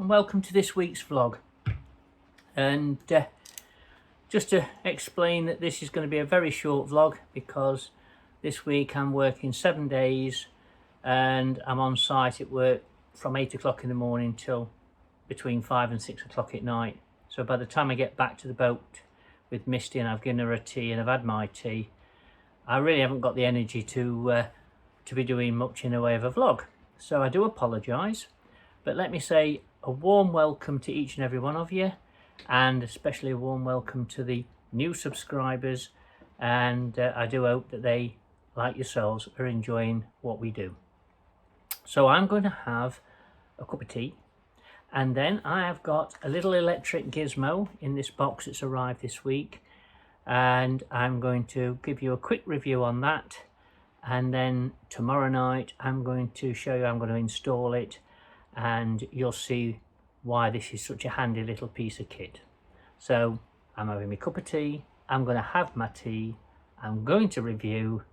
and welcome to this week's vlog. And just to explain that this is going to be a very short vlog, because this week I'm working 7 days and I'm on site at work from 8 o'clock in the morning till between 5 and 6 o'clock at night. So by the time I get back to the boat with Misty and I've given her a tea and I've had my tea, I really haven't got the energy to be doing much in the way of a vlog. So I do apologise, but let me say a warm welcome to each and every one of you, and especially a warm welcome to the new subscribers, and I do hope that they, like yourselves, are enjoying what we do. So I'm going to have a cup of tea, and then I have got a little electric gizmo in this box that's arrived this week, and I'm going to give you a quick review on that, and then tomorrow night I'm going to show you, I'm going to install it, and you'll see why this is such a handy little piece of kit. So I'm having my cup of tea, I'm going to have my tea, I'm going to review,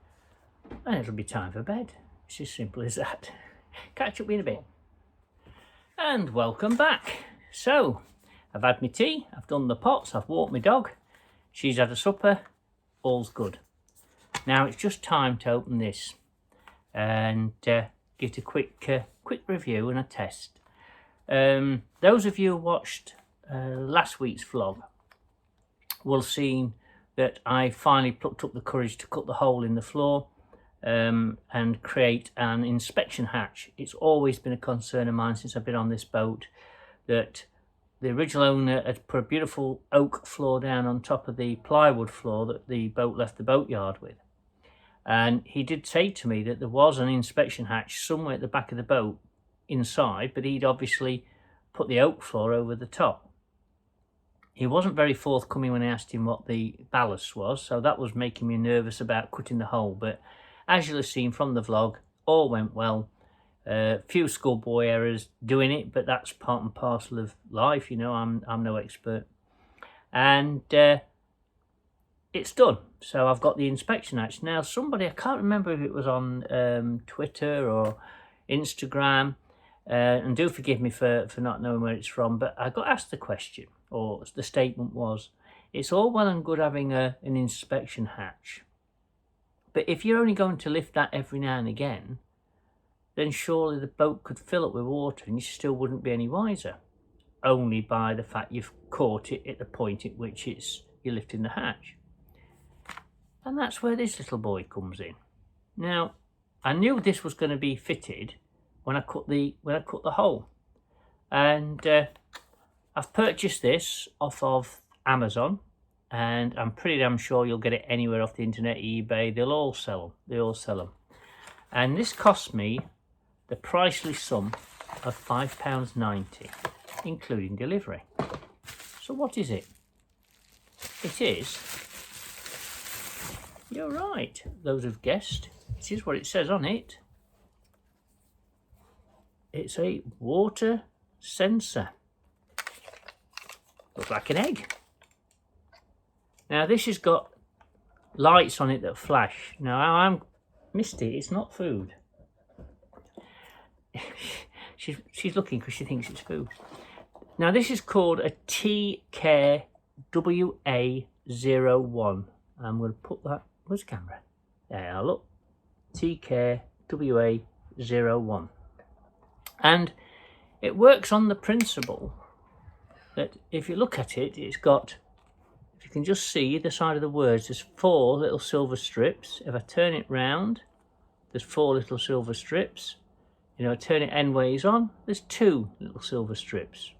and it'll be time for bed. It's as simple as that. Catch up in a bit. And welcome back. So I've had my tea, I've done the pots, I've walked my dog, she's had a supper, all's good. Now it's just time to open this and give it a quick review and a test. Those of you who watched last week's vlog will have seen that I finally plucked up the courage to cut the hole in the floor and create an inspection hatch. It's always been a concern of mine since I've been on this boat that the original owner had put a beautiful oak floor down on top of the plywood floor that the boat left the boatyard with. And he did say to me that there was an inspection hatch somewhere at the back of the boat inside, but he'd obviously put the oak floor over the top. He wasn't very forthcoming when I asked him what the ballast was, so that was making me nervous about cutting the hole. But as you'll have seen from the vlog, all went well. Few schoolboy errors doing it, but that's part and parcel of life, you know. I'm no expert, and it's done. So I've got the inspection hatch. Now somebody, I can't remember if it was on Twitter or Instagram, and do forgive me for not knowing where it's from, but I got asked the question, or the statement was, it's all well and good having an inspection hatch, but if you're only going to lift that every now and again, then surely the boat could fill up with water and you still wouldn't be any wiser, only by the fact you've caught it at the point at which you're lifting the hatch. And that's where this little boy comes in. Now, I knew this was going to be fitted when I cut the hole, and I've purchased this off of Amazon, and I'm pretty damn sure you'll get it anywhere off the internet, eBay. They'll all sell them. And this cost me the pricely sum of £5.90, including delivery. So what is it? It is, you're right, those who've guessed, it is what it says on it. It's a water sensor. Looks like an egg. Now this has got lights on it that flash. Now I'm Misty, it's not food. she's looking because she thinks it's food. Now this is called a TCare WA01. I'm going to put that, where's the camera? There, look. TCare WA01. And it works on the principle that if you look at it, it's got, if you can just see the side of the words, there's 4 little silver strips. If I turn it round, there's 4 little silver strips. You know, I turn it endways on, there's 2 little silver strips.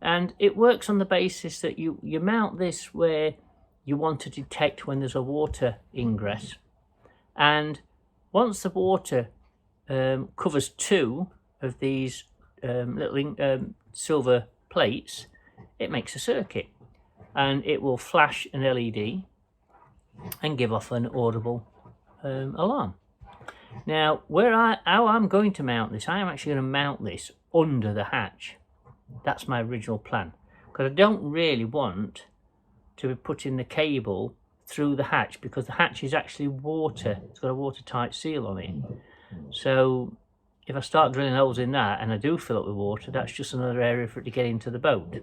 And it works on the basis that you mount this where you want to detect when there's a water ingress. And once the water covers 2 of these little silver plates, it makes a circuit, and it will flash an LED and give off an audible alarm. Now, how I'm going to mount this, I am actually going to mount this under the hatch. That's my original plan, because I don't really want to be putting the cable through the hatch, because the hatch is actually water. It's got a watertight seal on it. So if I start drilling holes in that and I do fill up with water, that's just another area for it to get into the boat.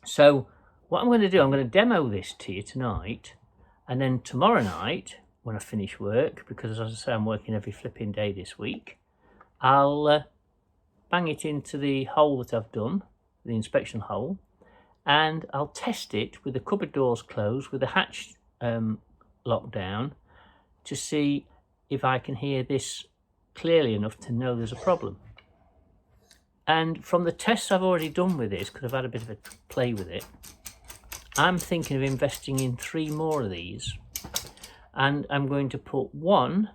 So what I'm going to do, I'm going to demo this to you tonight, and then tomorrow night when I finish work, because as I say I'm working every flipping day this week, I'll bang it into the hole that I've done, the inspection hole, and I'll test it with the cupboard doors closed, with the hatch locked down, to see if I can hear this clearly enough to know there's a problem. And from the tests I've already done with this, because I've had a bit of a play with it, I'm thinking of investing in 3 more of these, and I'm going to put one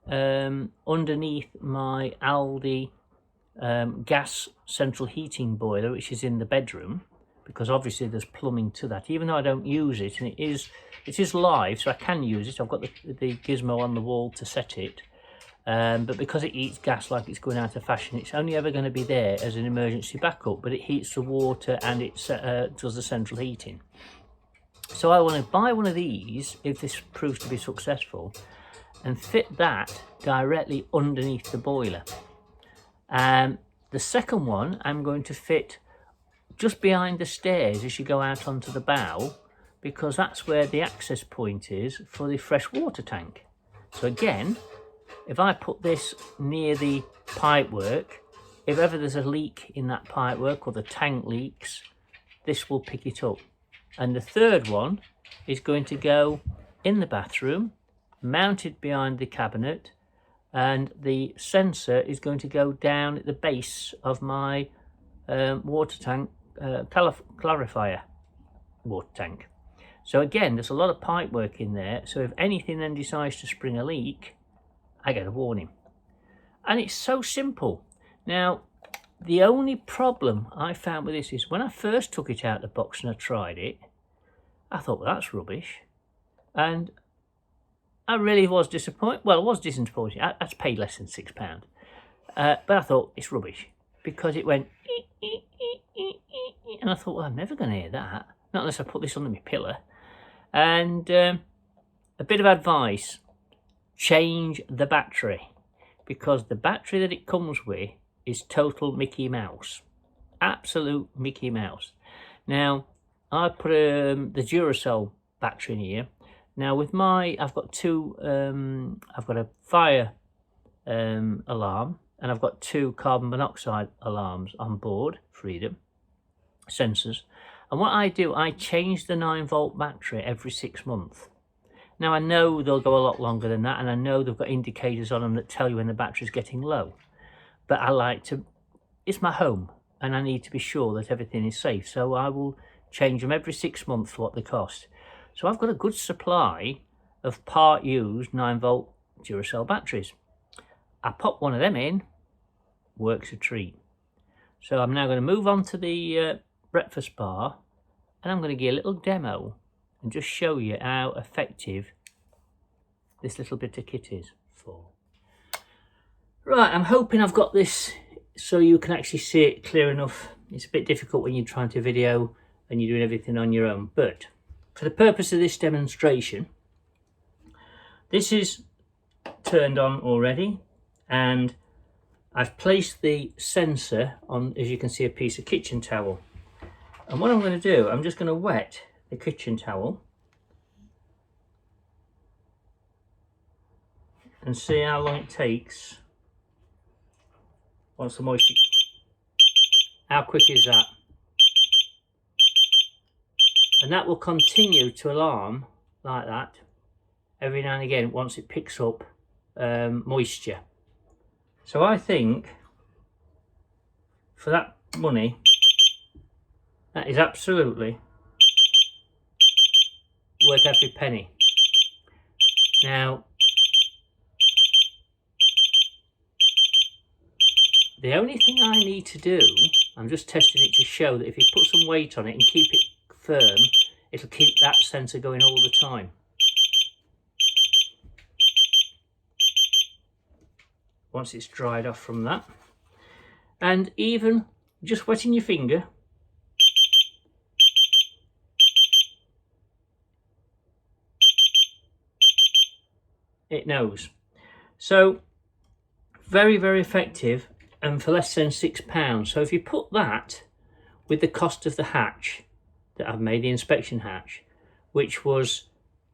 underneath my Aldi gas central heating boiler, which is in the bedroom, because obviously there's plumbing to that, even though I don't use it, and it is live, so I can use it. I've got the gizmo on the wall to set it, but because it eats gas like it's going out of fashion, it's only ever going to be there as an emergency backup, but it heats the water and it does the central heating. So I want to buy one of these, if this proves to be successful, and fit that directly underneath the boiler. The second one I'm going to fit just behind the stairs as you go out onto the bow, because that's where the access point is for the fresh water tank. So again, if I put this near the pipework, if ever there's a leak in that pipework or the tank leaks, this will pick it up. And the third one is going to go in the bathroom, mounted behind the cabinet, and the sensor is going to go down at the base of my water tank, clarifier water tank. So again, there's a lot of pipe work in there, so if anything then decides to spring a leak, I get a warning. And it's so simple. Now, the only problem I found with this is when I first took it out of the box and I tried it, I thought, well, that's rubbish. And I really was disappointed. Well, I was disappointed. I paid less than £6. But I thought, it's rubbish, because it went and I thought, well, I'm never going to hear that, not unless I put this under my pillow. And a bit of advice: change the battery, because the battery that it comes with is total Mickey Mouse, absolute Mickey Mouse. Now I put the Duracell battery in here. Now with my, I've got two, I've got a fire alarm, and I've got 2 carbon monoxide alarms on board, Freedom sensors. And what I do, I change the 9-volt battery every 6 months. Now I know they'll go a lot longer than that, and I know they've got indicators on them that tell you when the battery's getting low. But I like to, it's my home, and I need to be sure that everything is safe. So I will change them every 6 months for what they cost. So I've got a good supply of part used 9-volt Duracell batteries. I pop one of them in, works a treat. So I'm now going to move on to the breakfast bar, and I'm going to give a little demo and just show you how effective this little bit of kit is for. Right, I'm hoping I've got this so you can actually see it clear enough. It's a bit difficult when you're trying to video and you're doing everything on your own, but for the purpose of this demonstration, this is turned on already, and I've placed the sensor on, as you can see, a piece of kitchen towel. And what I'm going to do, I'm just going to wet the kitchen towel and see how long it takes once the moisture, how quick is that? And that will continue to alarm like that every now and again once it picks up moisture. So I think for that money, that is absolutely worth every penny. Now, the only thing I need to do, I'm just testing it to show that if you put some weight on it and keep it firm, it'll keep that sensor going all the time. Once it's dried off from that, and even just wetting your finger, it knows. So very, very effective and for less than £6. So if you put that with the cost of the hatch that I've made, the inspection hatch, which was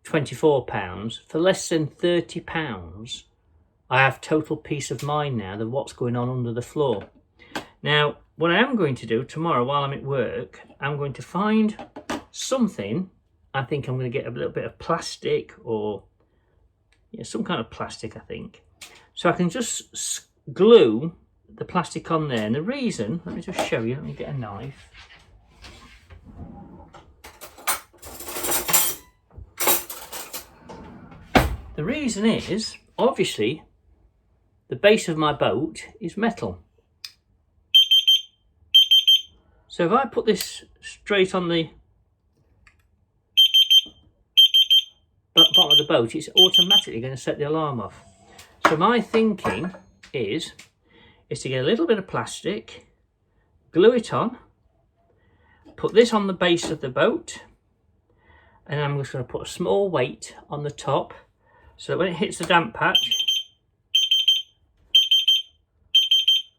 £24, for less than £30, I have total peace of mind now that what's going on under the floor. Now, what I am going to do tomorrow while I'm at work, I'm going to find something. I think I'm going to get a little bit of plastic or some kind of plastic, I think. So I can just glue the plastic on there. And the reason, let me just show you, let me get a knife. The reason is, obviously, the base of my boat is metal. So if I put this straight on the bottom of the boat, it's automatically going to set the alarm off. So my thinking is to get a little bit of plastic, glue it on, put this on the base of the boat, and I'm just going to put a small weight on the top so that when it hits the damp patch,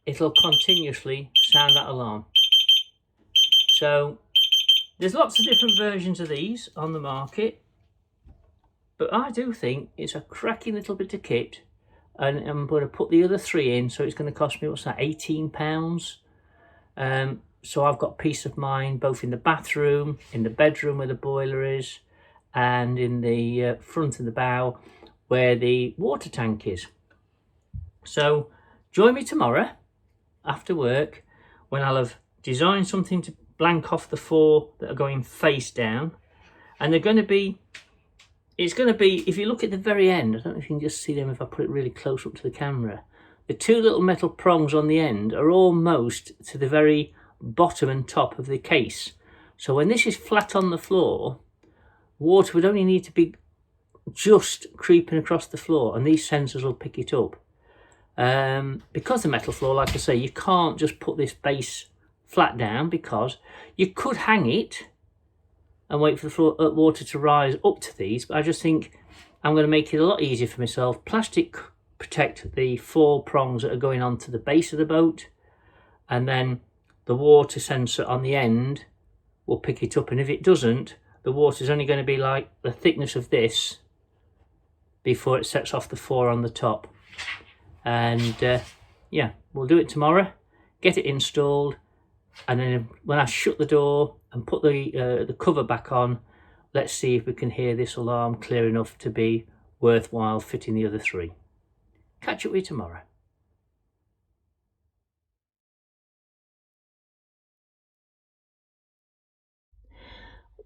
it'll continuously sound that alarm. So there's lots of different versions of these on the market, but I do think it's a cracking little bit of kit, and I'm going to put the other 3 in, so it's going to cost me, what's that, £18. So I've got peace of mind both in the bathroom, in the bedroom where the boiler is, and in the front and the bow where the water tank is. So join me tomorrow after work when I'll have designed something to blank off the 4 that are going face down, and they're going to be, it's going to be, if you look at the very end, I don't know if you can just see them if I put it really close up to the camera, the 2 little metal prongs on the end are almost to the very bottom and top of the case. So when this is flat on the floor, water would only need to be just creeping across the floor, and these sensors will pick it up. Because the metal floor, like I say, you can't just put this base flat down, because you could hang it and wait for the floor, water to rise up to these, but I just think I'm going to make it a lot easier for myself. Plastic protect the 4 prongs that are going onto the base of the boat, and then the water sensor on the end will pick it up, and if it doesn't, the water is only going to be like the thickness of this before it sets off the 4 on the top. And yeah, we'll do it tomorrow, get it installed, and then when I shut the door and put the cover back on, let's see if we can hear this alarm clear enough to be worthwhile fitting the other 3. Catch up with you tomorrow.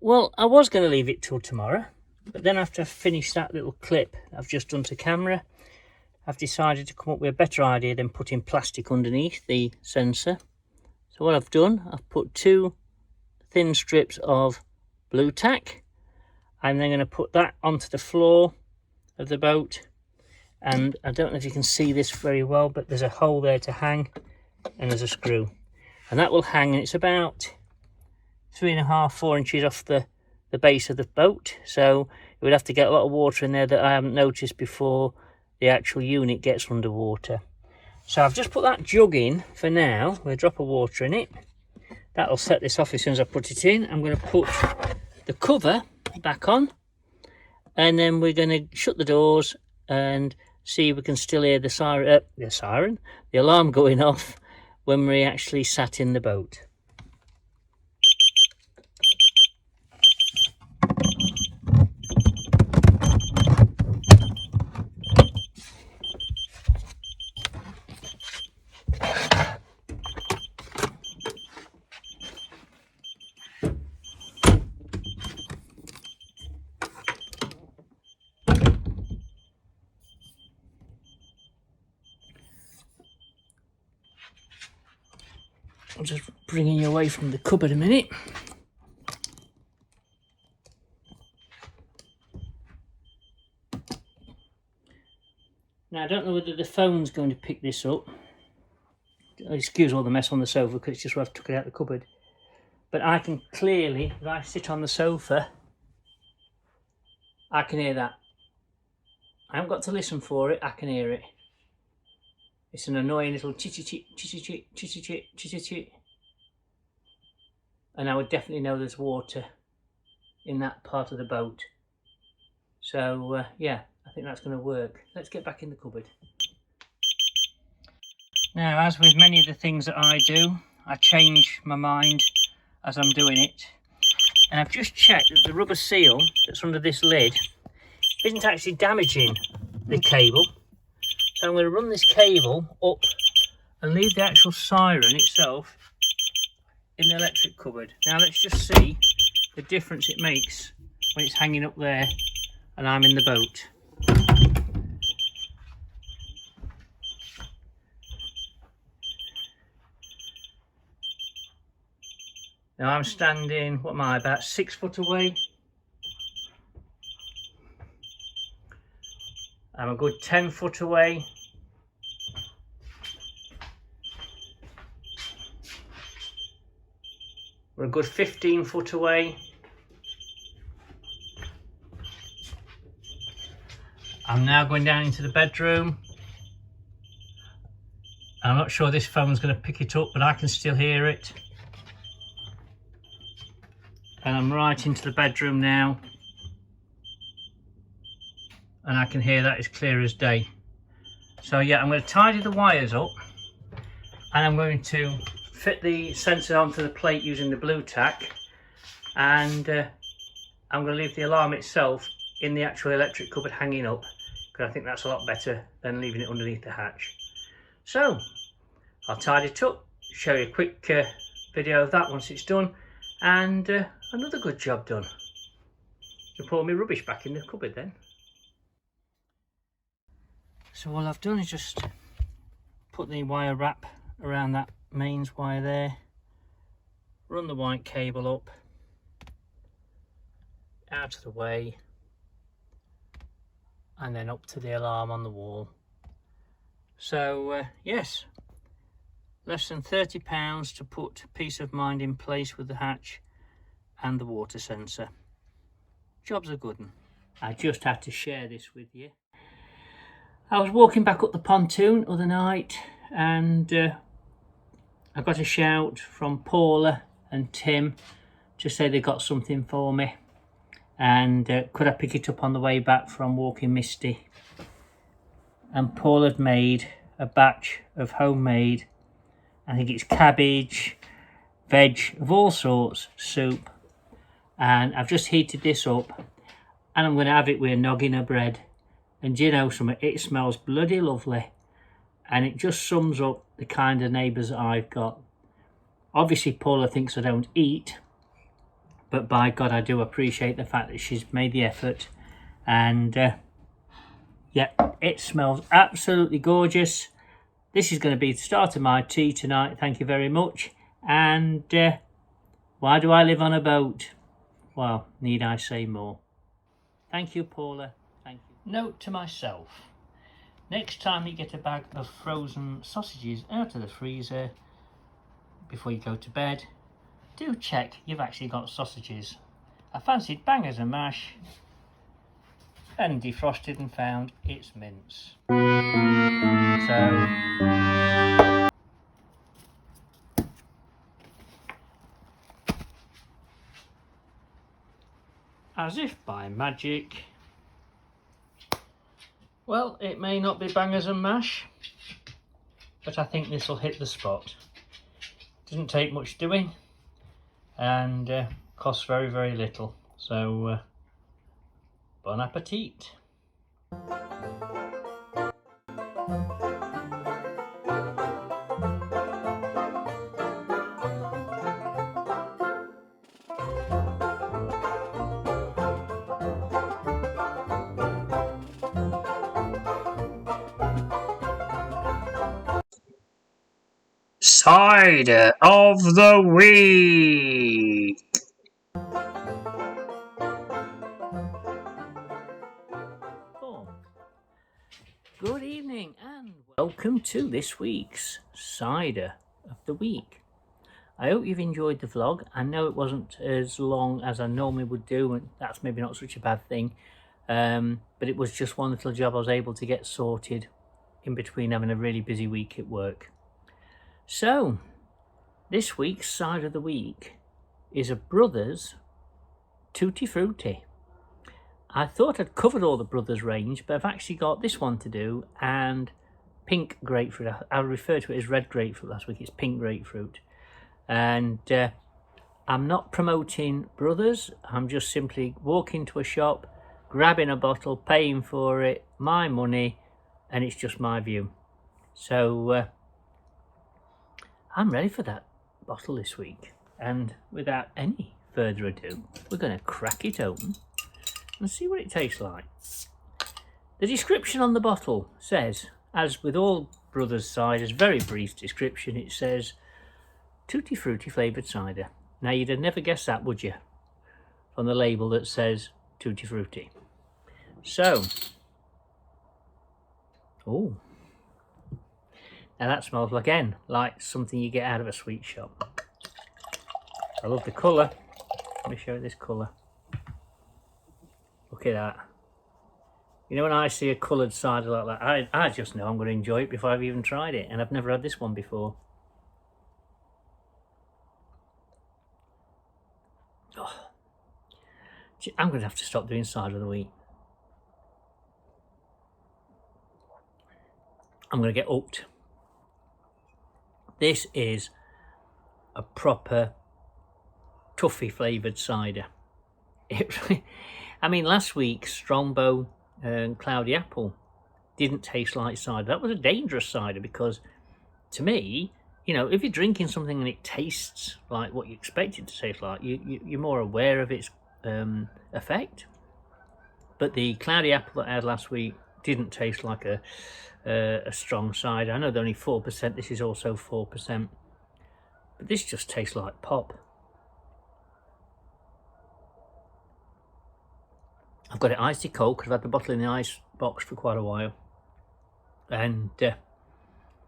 Well, I was going to leave it till tomorrow, but then after I finished that little clip I've just done to camera, I've decided to come up with a better idea than putting plastic underneath the sensor. So what I've done, I've put 2 thin strips of blue tack. I'm then going to put that onto the floor of the boat, and I don't know if you can see this very well, but there's a hole there to hang, and there's a screw, and that will hang, and it's about 3.5–4 inches off the base of the boat, so it would have to get a lot of water in there that I haven't noticed before the actual unit gets underwater. So I've just put that jug in for now with a drop of water in it. That'll set this off as soon as I put it in. I'm going to put the cover back on, and then we're going to shut the doors and see if we can still hear the alarm going off when we actually sat in the boat. I'm just bringing you away from the cupboard a minute. Now I don't know whether the phone's going to pick this up. Excuse all the mess on the sofa because it's just where I've took it out of the cupboard. But I can clearly, as I sit on the sofa, I can hear that. I haven't got to listen for it, I can hear it. It's an annoying little chitty-chit, chitty-chit, chitty-chit, chitty-chit. And I would definitely know there's water in that part of the boat. So yeah, I think that's going to work. Let's get back in the cupboard. Now, as with many of the things that I do, I change my mind as I'm doing it. And I've just checked that the rubber seal that's under this lid isn't actually damaging the cable. So I'm going to run this cable up and leave the actual siren itself in the electric cupboard. Now let's just see the difference it makes when it's hanging up there and I'm in the boat. Now I'm standing, what am I, about 6 foot away. I'm a good 10 foot away. We're a good 15 foot away. I'm now going down into the bedroom. I'm not sure this phone's going to pick it up, but I can still hear it. And I'm right into the bedroom now. And I can hear that as clear as day. So yeah, I'm going to tidy the wires up. And I'm going to fit the sensor onto the plate using the blue tack. And I'm going to leave the alarm itself in the actual electric cupboard hanging up, because I think that's a lot better than leaving it underneath the hatch. So I'll tidy it up, show you a quick video of that once it's done, and another good job done. I'll put all my rubbish back in the cupboard then. So all I've done is just put the wire wrap around that mains wire there, run the white cable up, out of the way, and then up to the alarm on the wall. So yes, less than £30 to put peace of mind in place with the hatch and the water sensor. Job's a good one. I just had to share this with you. I was walking back up the pontoon other night and I got a shout from Paula and Tim to say they got something for me, and could I pick it up on the way back from walking Misty. And Paul had made a batch of homemade, I think it's cabbage, veg of all sorts, soup, and I've just heated this up and I'm going to have it with a noggin of bread. And do you know something, it smells bloody lovely, and it just sums up the kind of neighbours that I've got. Obviously Paula thinks I don't eat, but by God I do appreciate the fact that she's made the effort. And yeah, it smells absolutely gorgeous. This is going to be the start of my tea tonight, thank you very much. And why do I live on a boat? Well, need I say more? Thank you, Paula, thank you. Note to myself, next time you get a bag of frozen sausages out of the freezer before you go to bed, do check you've actually got sausages. I fancied bangers and mash and defrosted and found it's mince. So as if by magic, well, it may not be bangers and mash, but I think this will hit the spot. Doesn't take much doing and costs very, very little. So bon appetit. Cider of the week. Good evening and welcome to this week's Cider of the week. I hope you've enjoyed the vlog. I know it wasn't as long as I normally would do, and that's maybe not such a bad thing, but it was just one little job I was able to get sorted in between having a really busy week at work. So this week's side of the week is a Brothers Tutti Frutti. I thought I'd covered all the Brothers range, but I've actually got this one to do and pink grapefruit. I referred to it as red grapefruit last week. It's pink grapefruit. And I'm not promoting Brothers. I'm just simply walking to a shop, grabbing a bottle, paying for it, my money, and it's just my view. So I'm ready for that bottle this week. And without any further ado, we're going to crack it open and see what it tastes like. The description on the bottle says, as with all Brothers ciders, very brief description, it says Tutti Frutti flavoured cider. Now you'd have never guessed that, would you? From the label that says Tutti Frutti. So, oh, now that smells again like something you get out of a sweet shop. I love the colour. Let me show you this colour. Look at that. You know, when I see a coloured cider like that, I just know I'm going to enjoy it before I've even tried it. And I've never had this one before. Oh. I'm going to have to stop doing cider of the week. I'm going to get hooked. This is a proper toffee flavoured cider. I mean, last week's Strongbow and Cloudy Apple didn't taste like cider. That was a dangerous cider because, to me, you know, if you're drinking something and it tastes like what you expect it to taste like, you're more aware of its effect. But the Cloudy Apple that I had last week didn't taste like a strong cider. I know they're only 4%. This is also 4%. But this just tastes like pop. I've got it icy cold because I've had the bottle in the ice box for quite a while. And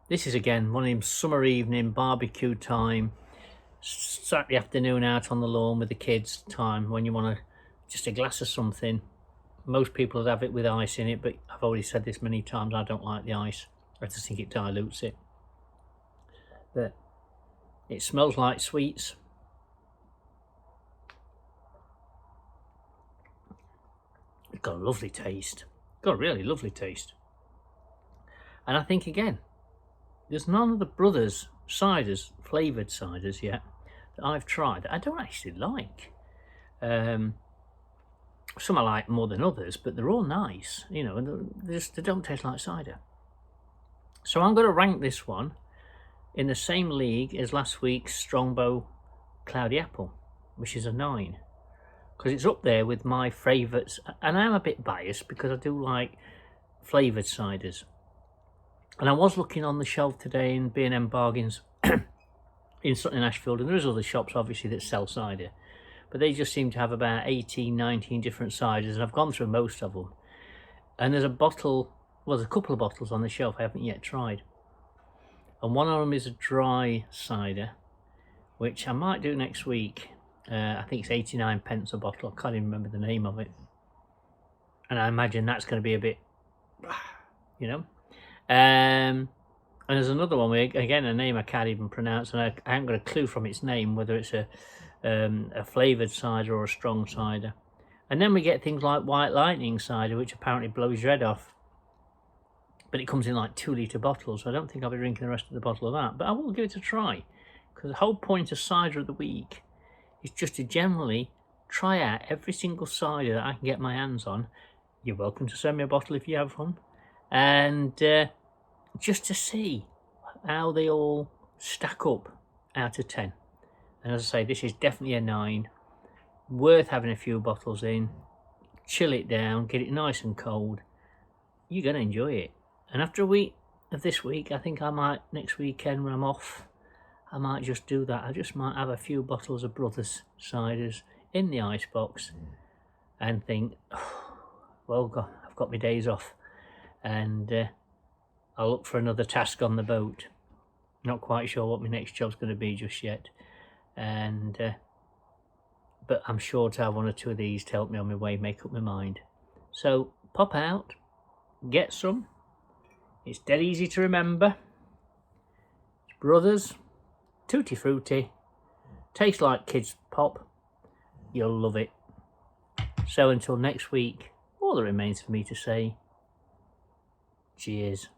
this is again one of them summer evening barbecue time, Saturday afternoon out on the lawn with the kids time when you want just a glass of something. Most people would have it with ice in it, but I've already said this many times, I don't like the ice. I just think it dilutes it. But it smells like sweets. It's got a lovely taste. Got a really lovely taste. And I think again, there's none of the Brothers ciders, flavoured ciders yet, that I've tried that I don't actually like. Some I like more than others, but they're all nice, you know, and they don't taste like cider. So I'm going to rank this one in the same league as last week's Strongbow Cloudy Apple, which is a 9. Because it's up there with my favourites, and I'm a bit biased because I do like flavoured ciders. And I was looking on the shelf today in B&M Bargains in Sutton Ashfield, and there is other shops obviously that sell cider, but they just seem to have about 18, 19 different ciders, and I've gone through most of them. And there's a bottle, well, there's a couple of bottles on the shelf I haven't yet tried. And one of them is a dry cider, which I might do next week. I think it's 89p a bottle. I can't even remember the name of it. And I imagine that's going to be a bit, you know. And there's another one, again, a name I can't even pronounce, and I haven't got a clue from its name whether it's a flavoured cider or a strong cider. And then we get things like White Lightning cider, which apparently blows your head off. But it comes in like 2-litre bottles, so I don't think I'll be drinking the rest of the bottle of that. But I will give it a try, because the whole point of cider of the week is just to generally try out every single cider that I can get my hands on. You're welcome to send me a bottle if you have one. And just to see how they all stack up out of 10. And as I say, this is definitely a 9. Worth having a few bottles in. Chill it down, get it nice and cold. You're going to enjoy it. And after a week of this week, I think I might, next weekend when I'm off, I might just do that. I just might have a few bottles of Brothers ciders in the icebox and think, oh, well, God, I've got my days off. And I'll look for another task on the boat. Not quite sure what my next job's going to be just yet. And but I'm sure to have one or two of these to help me on my way, make up my mind. So pop out, get some, It's dead easy to remember. It's Brothers, tutti frutti, tastes like kids pop. You'll love it. So until next week, all that remains for me to say, cheers.